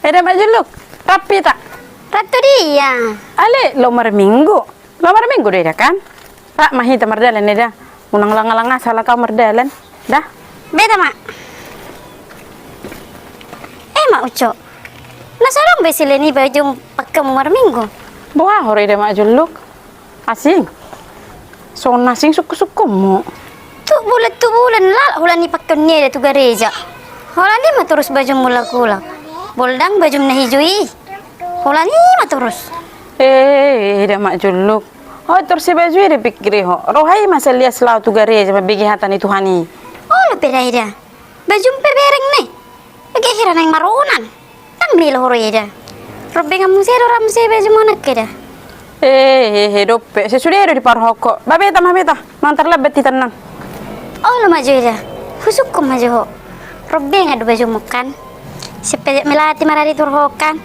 Ada mak juluk. Rapi tak? Ratu dia. Ale lomar minggu. Lomar minggu deh kan? Pak mahi tamardalan dah. Unang langa-langa salah kau merdalan. Dah. Beda mak. Mak Uco. Nasalong besile ni baju pakai umar minggu. Buah hore dah mak juluk. Asing. So nasing suku-suku mo. Tu bulan lah hulan ni pakai ni ada tu gereja. Hulan ni mah terus baju mula kula. Boldang baju na hijui. Hulan ni mah terus. Dah mak juluk. Oh terus si baju dia pikir ho. Rohai masa lihat selau tu gereja mabigi hatan itu hani. Oh lebih dah ida. Baju bereng ni. Lagi heran yang marunan. Tang milo horo ida. Robbe kamu sih orang sih baju mana keda. Dope. Sesudah ada di parhoko. Babeta mabeta. Mantar lebet di tenang. Oh lo maju ida. Husuk ko maju ho. Robbe ngadu baju mukan. Sepejak melati marari turhokan.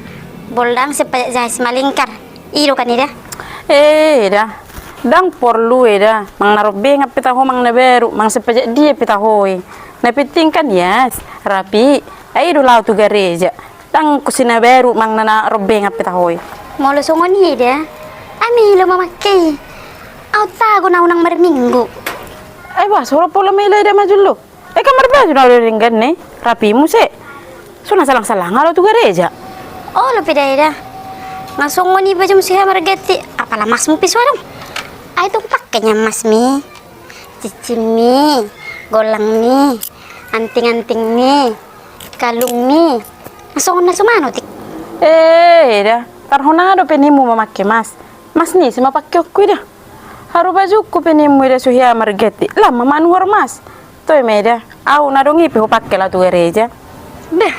Boldang sepejak jahis malingkar. Iro kan ida. Dah. Dang porlu dah. Mang narobbe ngap pitaho mang naberu. Mang sepejak dia pitahoi. Napiting kan yes. Rapi. Ai do lau tu gereja. Dang kusina beru mang nana robbe ngap pitahoi. Molo songon ida. Ami lo mamakai. Au tago na unang marminggu. Ay ba, sura pola may ilay da majullo. Kamar ba, na ringgan ne? Rapi mo se. So nasalang-salang halo tu gereja. Oh, lebih dah. Langsung ni baju musiha margeti. Apalah mas mo piswarong. Ay tu pakainya mas mi. Cincin mi, golang mi, anting-anting mi, kalung mi. Langsung na sumano tik. Dah. Tarhonado penimu mamakai mas. Mas ni sima pakai aku dah. Haru bajuku penimu ida suhia margeti. Lama manuar mas. Toy meda. Au nadongi piho pakai lah tu gereja. Dah.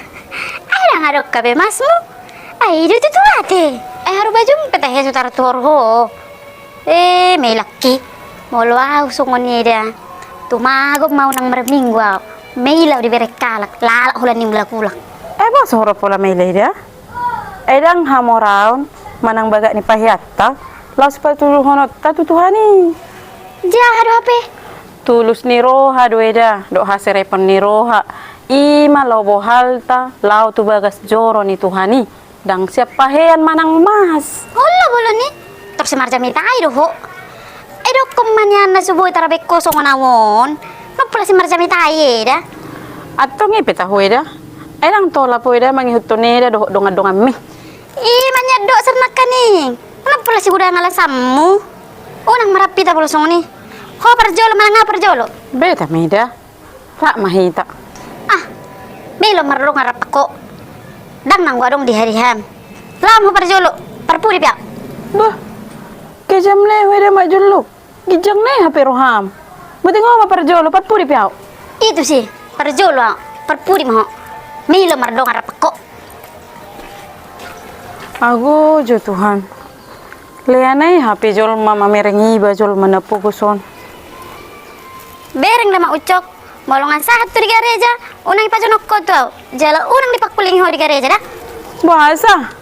Ay lang harok kabe mas mo. Ay dito tu ate. Ay haru baju petahe sutar torho. May laki. Molo au sungon ida. Tumagog mau nang marminggu au. May ilaw di berekalak. Lalak hulan ni mulak-ulak. Ba soro pola may ilay da? Dang hamoraun manang baga ni pahiatta. Laos patuluhonot tatutuhani. Jahat apa? Tulus ni roha doeda. Dok haserepon ni roha. Ima lau bohalta. Lau tu bagas joro ni tuhani. Dang siap pahean manang mas. Hola bolo ni. Terus marja minta air ho. Dok kemanyan na subuh tarabek kosong nawon. Nopla si marja minta air dah. Atau ngipit tahu eda. Dang tola po eda mangihutone eda dongan-dongan mi. Manyadok sernakan ni. Kenapa lah si kuda ngalah samu? Unang merapi tak boleh ni. Ho perjolo mana perjolo? Beta meda. Rak mahita. Belum merlong ngarap kok. Dang nang wadong di hari ham. Lam ho perjolo. Perpuri piak. Bah. Kejam lewe eda mak juluk. Gijang ne hape roham. Buti ngoma perjolo perpuri piau. Itu sih perjolo. Perpuri mah. Belum merlong ngarap kok. Ago jo Tuhan. Leanai HP jol mama merengi bajol mana pogoson. Bereng nama ucok. Molongan satu di gereja. Unang ipajonok ko tu. Jala unang dipakuling ho di gereja dah. Bahasa.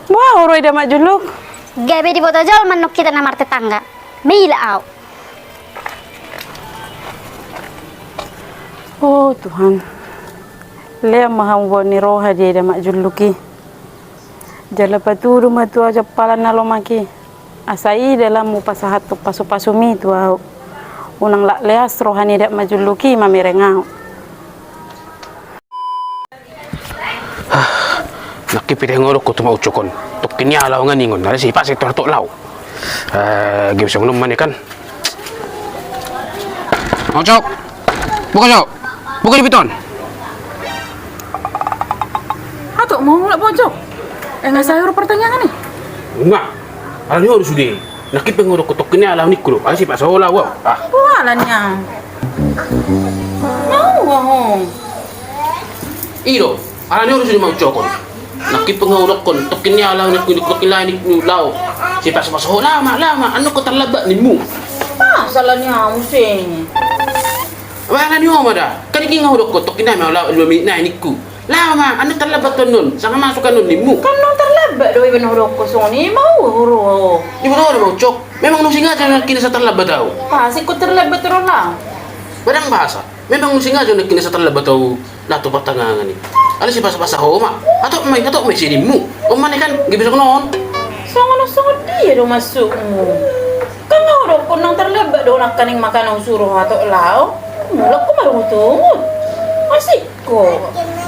Wah, oroi dah mak juluk. Gabe di foto jol manuk kita namar tetangga. Mila au. Oh Tuhan. Lea maham ni roha dia dah mak juluki. Jala paturu matu aja pala nalo maki. Asai dalam mu pasahat tu pasu-pasu mi tu au. Unang lak leas rohani dak majuluki mamirengau. Nakipit ang orok ko tumauchokon. Tok kinyalaw nga ningon. Nara si pasik to law. Game siyang naman ikan. Ochok. Buka chok. Buka di piton. Atuk mau mulak pojok. Enggak sayur pertanyaan nih. Nga. Alam niyo sudi. Nakipit ang orok ko tok kinyalaw ni kulo. Ay si pasola wow. Wala niya. Mau wahong. Iro. Alam niyo sudi mauchokon. Nakipit ang orok ko tok kinyalaw ni kulo kilain ni law. Si pasola lama. Ano ko talaba ni mo? Salah niya musing. Wala niyo mada. Kaniki nga orok ko tok kinay law lumi na ni ku. Lama, ano talabat to nun? Saan ka masuk ka nun ni mo? Kanong terlaba daw iban hurok ko soni mau huro. Di mo na mo, Chok. Memang nung singa dyan nagkina sa talabat daw. Pasi ko terlaba tero lang. Badang bahasa. Memang nung singa dyan nagkina sa talabat daw lato patangangan ni. Ala si basa-basa ho mak. Atok may sinimu. O man kan gak bisa konon. Sangat dia dong masukmu. Kan udah kunang terlebat dong nak kaning makan suruh atau lau. Mulak ko marunong tungod. Asik ko.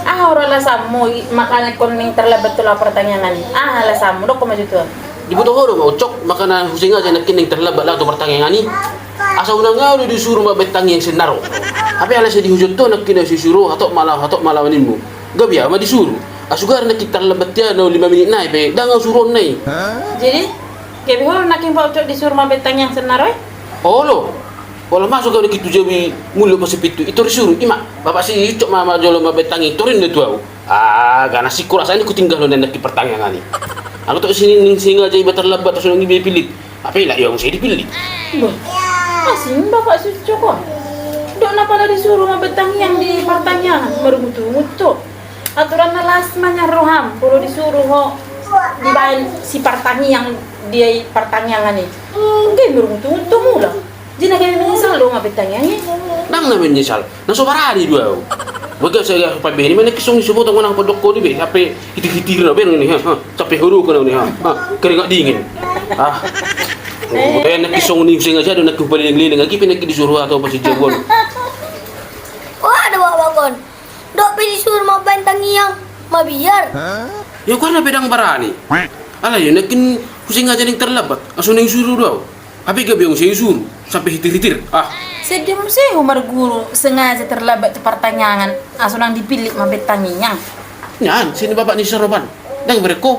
Orang lah samu makanan kuning terlebat tuh pertanyaan. Lah samu dok ko maju tuh. Di butuh ho mau cok makanan husing aja nak kining terlebat lah tu pertanyaan ni. Asa una nga udah disuruh mabetang yang senaro. Tapi ala sa dihujud to nak kina disuruh atau malah manin mo. Gabi ama disuruh. Asugar nak kita lebat ya no 5 menit na pe dangaw suron na eh. Jadi, kayak bihol naking paucok disuruh mabetang yang senar eh? Oh lo. Wala masuk kau gitu jawi mulut masih pitu itu disuruh ima. Bapak si cok mama jolo mabetang itu rin tu au. Gana si kurasa ini ku tinggal lo nak pertanyaan ni. Aku tak sini singa aja iba terlebat terus nang iba pilih. Tapi lah yang saya dipilih. Asin bapak suci kok. Dok napa lah disuruh mabetang yang di pertanyaan merutu-mutu. Aturan lasmanya roham perlu disuruh ho dibahan si pertanyaan yang dia pertanyaan ni. Mungkin merutu-mutu mula. Jina kami menyesal dong mabetang yang ni. Nang na menyesal. Nang sobarari dua. Baga saya paberi mana kisong disebut ang nang podok ko di be. Sampai hitir-hitir na ben ni ha. Sampai huru ko na ni ha. Keringat dingin. Kaya nakisong ni Hussein aja doon nagkupaling-liling lagi pinagdisuruh atau pa si Jawon. Ada bangun. Dok pilih suruh mabentang yang mabiyar. Ya karena pedang barani. Ala yun nakin Hussein aja ning terlebat. Aso ning suruh daw. Tapi gabi yung saya suruh sampai hitir-hitir. Sedih sih Umar Guru sengaja terlibat di pertanyaan asunang dipilih mabetangnya. Yan, sini bapak ni Saroban. Dang mereka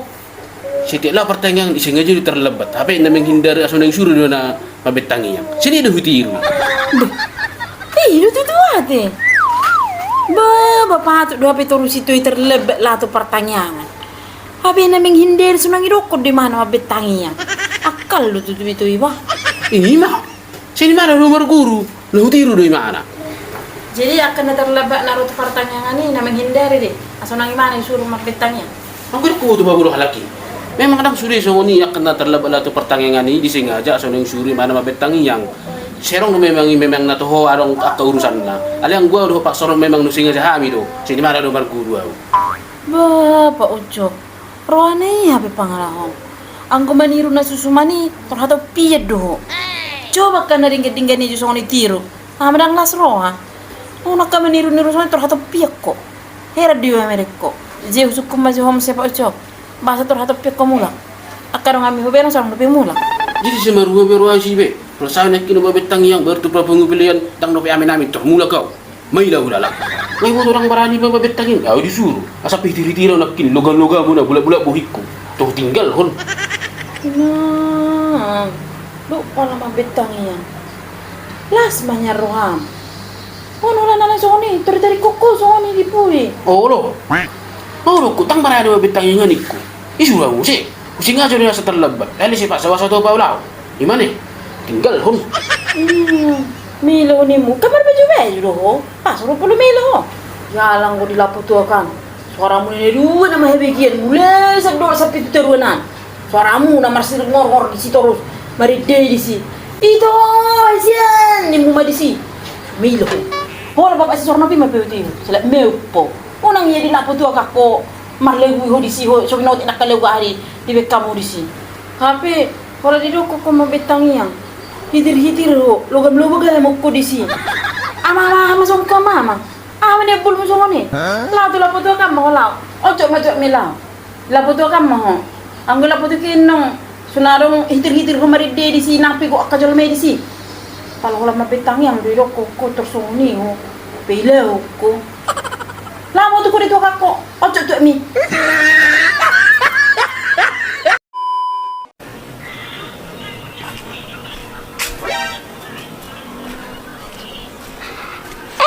setiaplah pertanyaan sengaja terlebat. Tapi namang hindari aso ning suruh do na mabetangnya. Sini dah hutiru. Itu tuh ate. Bapak tu dua terus itu terlibat lah tu pertanyaan. Abi namang hindari sunang irokod di mana mabetangnya. Akal lu tuh itu iba. Ini mah. Sini mana nomor guru? Lu tiru dari mana? Jadi akan terlibat naruh pertanyaan ini namang hindari deh. Asunang gimana disuruh mabetangnya. Ang ko tu babulo halaki. Memang kadang suri so ni akan terlibat lah tu pertanyaan ini disengaja aso ning suri mana mabetang yang serong memang na to ho arong ka urusan na. Aliang gua do pak sorong memang nu sengaja hami do. Sini mana nomor guru au. Bapak Ujo. Roane ya be pangalahong. Ang kumaniru na susumani terhadap piyad do. Coba kan naring ketinggan ni jusong ni tiru. Madang las roha. Nak kami niru-niru soalnya terhadap piyad ko. Hera diwa mereka. Je hukum masih hom sepak Ujo. Bahasa terhadap piyad ko mula. Akarong kami huberan sarang lebih mula. Jadi semarua berua si be. Perasaan nak kino babetang yang bertukar pengupilian tang no amin-amin termula kau. Mailah udahlah. May mo orang barani babetangin. Kau disuruh. Asa pitiri-tira nak kin logam-logam mo na bulat-bulat buhikku. Tuh tinggal hon. Nah, lu pala mabetangnya. Las manya roham. Ono la nala soni, dari koko soni dipui. Oh lo. Oh lo kutang barani babetangin nga nikku. Isura mo si. Using nga jod na sa terlebat. Eli si pak sawa to paulaw. Imane? Tinggal hon. Milo ni mu kamar baju baju lo. Pas ro pulu milo. Jalang ko dilaputuakan. Suara mu ni dua nama hebegian mulai sedor sampai terunan. Suaramu na marsir ngor-ngor di situ terus. Mari deh di si. Itu sian ni mu di si. Milo. Hola bapak si suara napi mapeuti. Selak meupo. Unang iya dilaputuak ako. Marlewu ho di si ho. So binot nak kalew hari di kamu di si. Tapi kalau di doko ko mabetangnya. Hitir-hitir ho. Logam-logam mo ko di si. Ama masong ko mama. Mana bul masong ni? Lau tu laputuak mo lau. Ojo majok milau. Laputuak mo. Ang gula po kinong sunarong hitir-hitir humaride di si napi ko akajol may di si. Kalau ko lang mapitang yang dito ko tersong ni ho. Pilaw ko. Lamo to ko dito kako. Ojo to mi.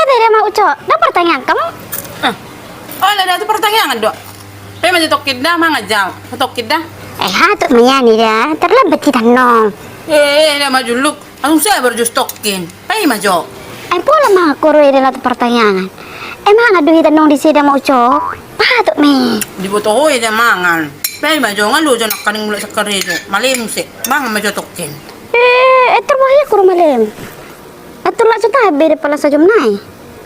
Beda mau Uco, ada pertanyaan kamu? Oh, ada pertanyaan dok. Tapi macam tokid dah, mana jauh? Tokid dah. Hatut mayani dah, terlambat kita nong. Dah maju luk. Langsung saya berjus tokin. Pai maju. Pula mah koroi dalam pertanyaan. Emang ada duit nong di sini mau Uco? Patut me. Dibutuh dah mangan. Pai maju ngalu jangan kaning mulai sekerejo. Malim sih. Bang maju tokin. Terbahaya kurang malam. Itulah cerita beda pala sajam nai.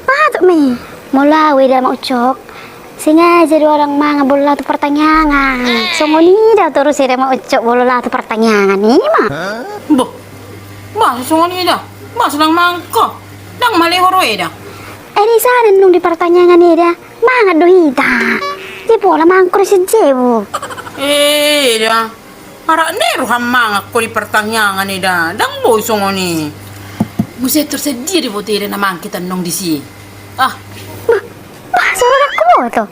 Patut me. Mula weda mau Uco. Sengaja dua orang mga bola tu pertanyaan. Sungoni dah terus ida mau ucap bola tu pertanyaan ni mah. Boh, masa sungon ida? Masa lang mangko? Nang malihoro ida? Di sana nung di pertanyaan ida. Mga dohita. Di bola mangko si jebu. Ida. Para nero hamang ako di pertanyaan ida. Dang boy sungon ni. Musa tersedia di bote ida namang kita nung di si. Ah, Suruh aku tu.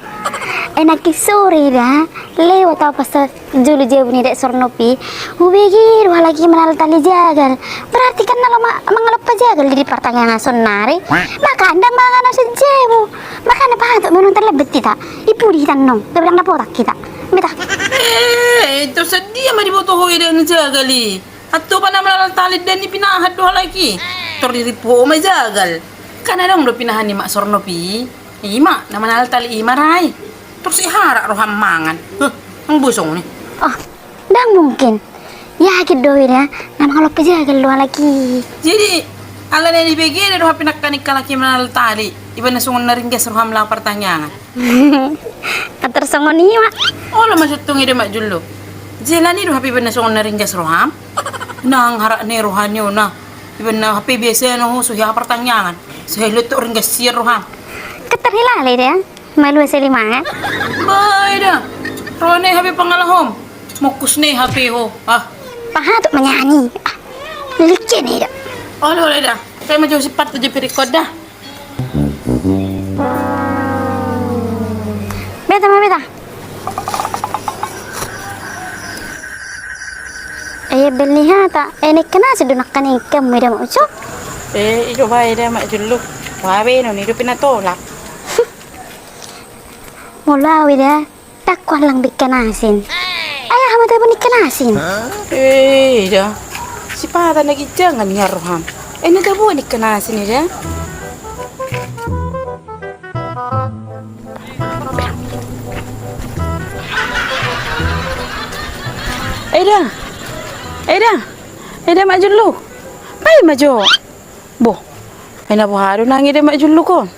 Nakisuri dah. Lewat apa sa julu jebu ni dek sornopi. Ubegir lagi menal tali jagal. Berarti kan kalau mengalap jagal di pertanyaan sonari. Maka anda mangan sa jebu. Maka anda pahatok menonton lebet kita. Ipu di tanong. Dia bilang dapat kita. Beta. Tersedia mah di boto hoy ida ni jagali. Atau pa naman ang talid din ni pinahad doha lagi. Tordiri po may jagal. Kana dong do pinahan ni Mak Sornopi. Ima, naman al tali ima ray. Terus ihara roham mangan. Ang busong ni. Oh, dah mungkin. Ya gitu ya. Nama kalau pejagal dua lagi. Jadi, ala na ibigay na roha pinakanik ka laki manal tali. Iba na sungon na rin gas roham lang pertanyaan. Tersongon ni mak. Oh, masuk tungi de Mak Jullo. Jela ni roha iba na sungon na rin gas roham. Nang hara ni rohanyo na. Iba na happy biasa no suya pertanyaan. Suya luto rin gas siya roham. Keterhilali dia. Malu sa lima. Bay dah. Roha na happy pangalahom. Mukus ni happy ho. Ah. Pahatok menyanyi. Licin ni dah. Oh, boleh dah. Kayak macam si part tu je perikod dah. Beta. Beli hata. Ini kena sedunak kan ikam ida mau ucap. Ikaw ba ida Mak Jullo? Wabe no ni pinatolak. Mula ida. Takwa lang bikin asin. Ayah kamu tahu ikan asin. Ida. Si Pata lagi jangan ni Roham. Ini dah buat ikan asin ida. Ida Mak Jullo. Pai majo. Boh. Ina buharo nang ida Mak Jullo kon.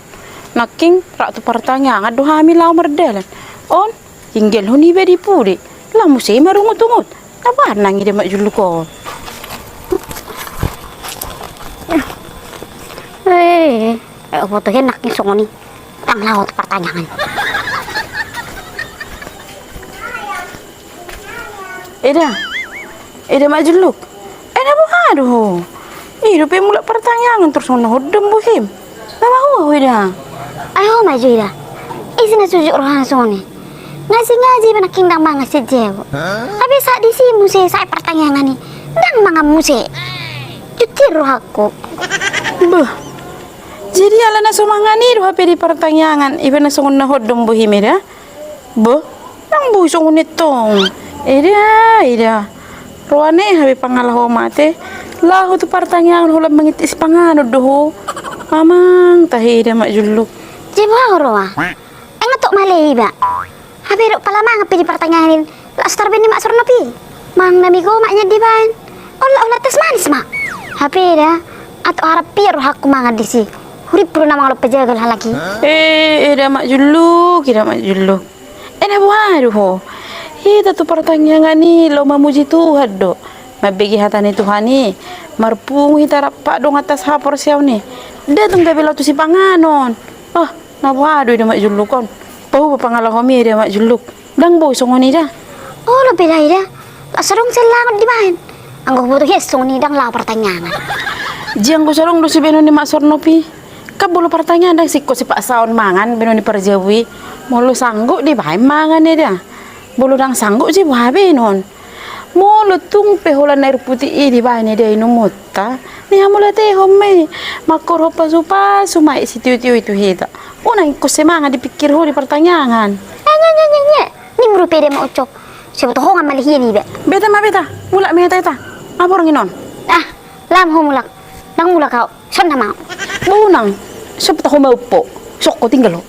Naking rak tu pertanyaan aduh hamil lau merdalan. On tinggal huni be dipuri. Lah musim marungut-ungut. Apa nang ida Mak Jullo kon. Fotonya nak ni songo ni. Tang laut pertanyaan. Ida Mak Jullo. Aduh. Hidup mula pertanyaan terus ono hodem buhim. Nama hu ida. Ayo maju ida. Isina sujuk rohan songo ni. Ngaji banaking dang mga si Jewo. Habis saat di simu saya pertanyaan ni. Dang mga muse. Cuti roh aku. Beuh. Jadi ala na sumangani roh di pertanyaan iba na songon na hodem buhim ida. Beuh. Nang buh songon nitong. Ida. Ruane habi pangalaho mate. Lahu tu pertanyaan hulam mengitis pangano doho. Mamang tahi ida Mak Jullo. Jewo roa. Engatok malay ba. Habi ro pala mga pili pertanyaan. Lastar bini Mak Sornopi. Mang namigo maknya di ban. Ola tes manis mak. Habi dah. Atau harap piro hakku mga disi. Hurip puro na mga pejagal halaki. Ida Mak Jullo, kira Mak Jullo. Ena buharu ho. Ita tu pertanyaan ni lo mamuji Tuhan do. Mabigi hatani Tuhan ni. Marpung hita rapak dong atas hapor siaw ni. Datang tapi lo tu si panganon. Oh, na buharu ida Mak Jullo kon. Pau pangalang homi ida Mak Jullo. Dang boy songon ida. Oh, lo bela ida. Tak serong selamat di ban. Anggo butuh song ni dang la pertanyaan. Jiang ko sarong do si beno ni Mak Sornopi. Kabolo pertanyaan dang sikko si Pak Saon mangan beno ni perjawi. Molo sanggup di bae mangan ida. Bolo dang sanggup si buhabe non. Molo tung peholan air putih di bae ni dia inumutta. Ni amula te homme. Makor hopa sumai si tiu itu hita. Unang ko semanga dipikir ho di pertanyaan. Nya. Ni merupi dia mau ucap. Siapa tahu ngan malih ni be. Beta. Mulak meta ita. Apa orang inon? Lam ho mulak. Dang mulak kau. Son na mau. Bunang. Siapa tahu mau po. Sok ko tinggal ho.